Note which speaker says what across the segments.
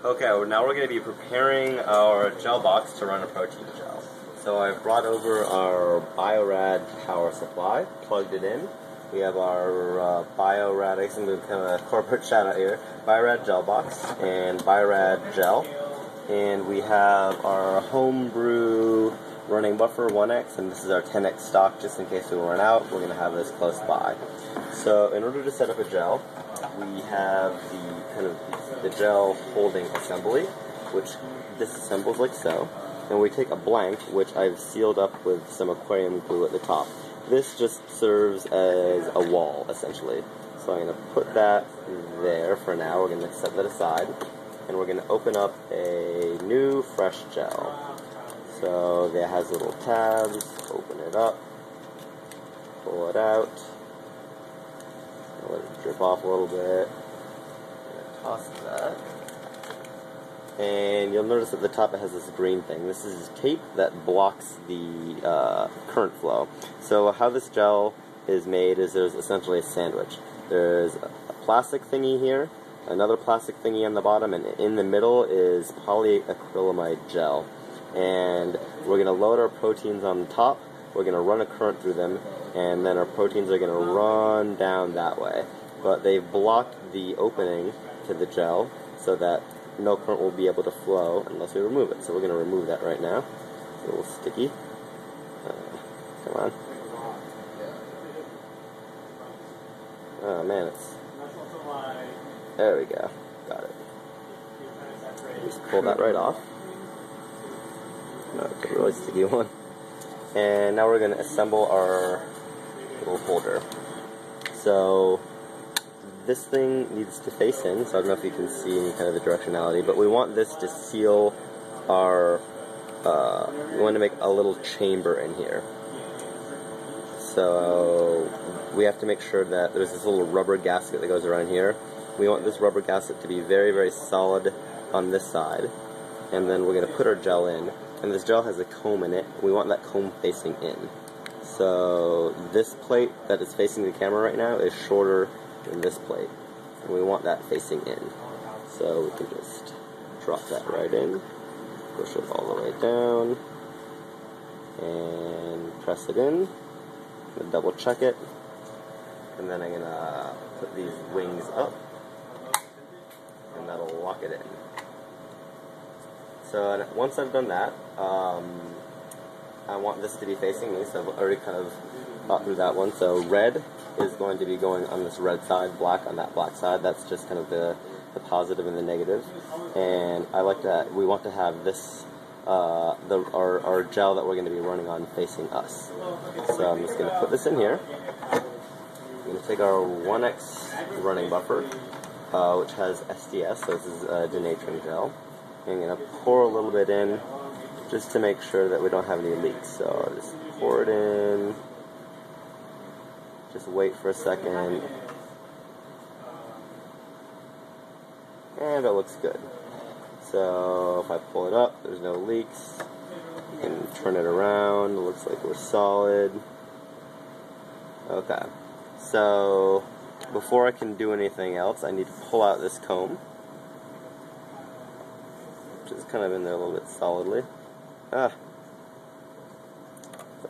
Speaker 1: Okay, well, now we're going to be preparing our gel box to run a protein gel. So I've brought over our Biorad power supply, plugged it in. We have our Biorad, I guess I'm doing kind of a corporate shout out here, Biorad gel box and Biorad gel. And we have our homebrew running buffer 1X, and this is our 10X stock just in case we run out. We're going to have this close by. So in order to set up a gel, we have the gel holding assembly, which disassembles like so. And we take a blank, which I've sealed up with some aquarium glue at the top. This just serves as a wall, essentially. So I'm going to put that there for now. We're going to set that aside. And we're going to open up a new fresh gel. So that has little tabs. Open it up. Pull it out. Let it drip off a little bit. Toss that. And you'll notice at the top it has this green thing. This is tape that blocks the current flow. So how this gel is made is there's essentially a sandwich. There's a plastic thingy here, another plastic thingy on the bottom, and in the middle is polyacrylamide gel. And we're going to load our proteins on the top, we're going to run a current through them, and then our proteins are going to run down that way. But they've blocked the opening to the gel so that no current will be able to flow unless we remove it. So we're going to remove that right now. It's a little sticky. Come on. Oh man, it's... There we go. Got it. Just pull that right off. No, it's a really sticky one. And now we're going to assemble our little holder. So this thing needs to face in, so I don't know if you can see any kind of the directionality, but we want this to seal our, we want to make a little chamber in here. So we have to make sure that there's this little rubber gasket that goes around here. We want this rubber gasket to be very, very solid on this side, and then we're going to put our gel in, and this gel has a comb in it. We want that comb facing in. So this plate that is facing the camera right now is shorter than this plate, and we want that facing in. So we can just drop that right in, push it all the way down, and press it in. I'm going to double check it, and then I'm going to put these wings up, and that'll lock it in. So once I've done that, I want this to be facing me, so I've already kind of thought through that one. So red is going to be going on this red side, black on that black side. That's just kind of the positive and the negative. And I like that we want to have this, our gel that we're going to be running on facing us. So I'm just going to put this in here. I'm going to take our 1X running buffer, which has SDS, so this is denaturing gel. I'm going to pour a little bit in just to make sure that we don't have any leaks. So I'll just pour it in, just wait for a second, and it looks good. So if I pull it up, there's no leaks. You can turn it around, it looks like we're solid. Okay, so before I can do anything else, I need to pull out this comb, which is kind of in there a little bit solidly. I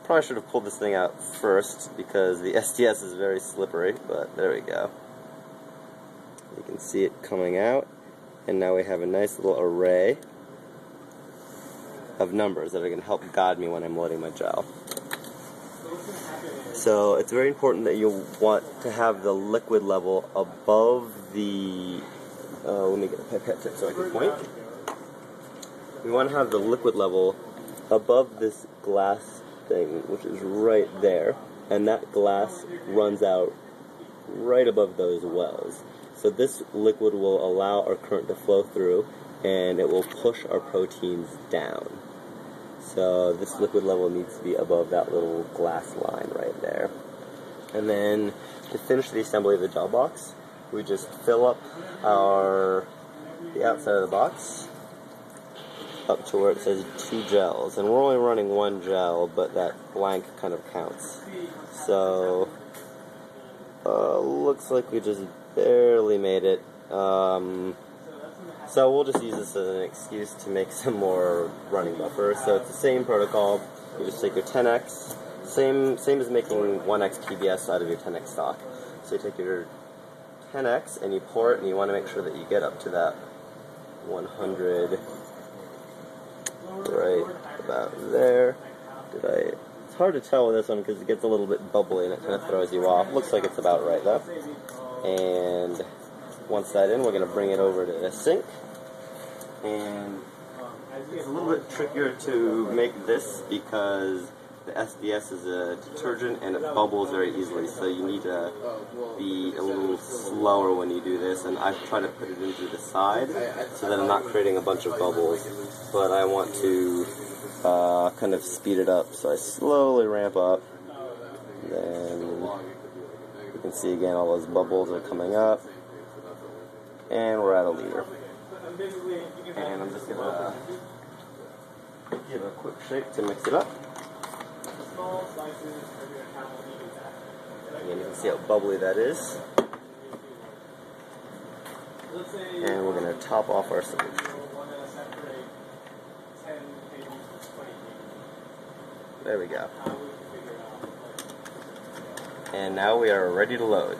Speaker 1: probably should have pulled this thing out first because the SDS is very slippery, but there we go. You can see it coming out, and now we have a nice little array of numbers that are going to help guide me when I'm loading my gel. So it's very important that you want to have the liquid level above the, let me get a pipette tip so I can point. We want to have the liquid level above this glass thing, which is right there, and that glass runs out right above those wells. So this liquid will allow our current to flow through, and it will push our proteins down. So this liquid level needs to be above that little glass line right there. And then to finish the assembly of the gel box, we just fill up the outside of the box up to where it says 2 gels, and we're only running 1 gel, but that blank kind of counts. So looks like we just barely made it. So we'll just use this as an excuse to make some more running buffer. So it's the same protocol. You just take your 10x, same as making 1x TBS out of your 10x stock. So you take your 10x and you pour it, and you want to make sure that you get up to that 100, right about there. It's hard to tell with this one because it gets a little bit bubbly and it kind of throws you off. Looks like it's about right though. And once that's in, we're going to bring it over to the sink. And it's a little bit trickier to make this because the SDS is a detergent and it bubbles very easily, so you need to be a little slower when you do this. And I try to put it into the side so that I'm not creating a bunch of bubbles, but I want to kind of speed it up, so I slowly ramp up. Then you can see again all those bubbles are coming up, and we're at a liter. And I'm just going to give a quick shake to mix it up. And you can see how bubbly that is. And we're going to top off our solution. There we go. And now we are ready to load.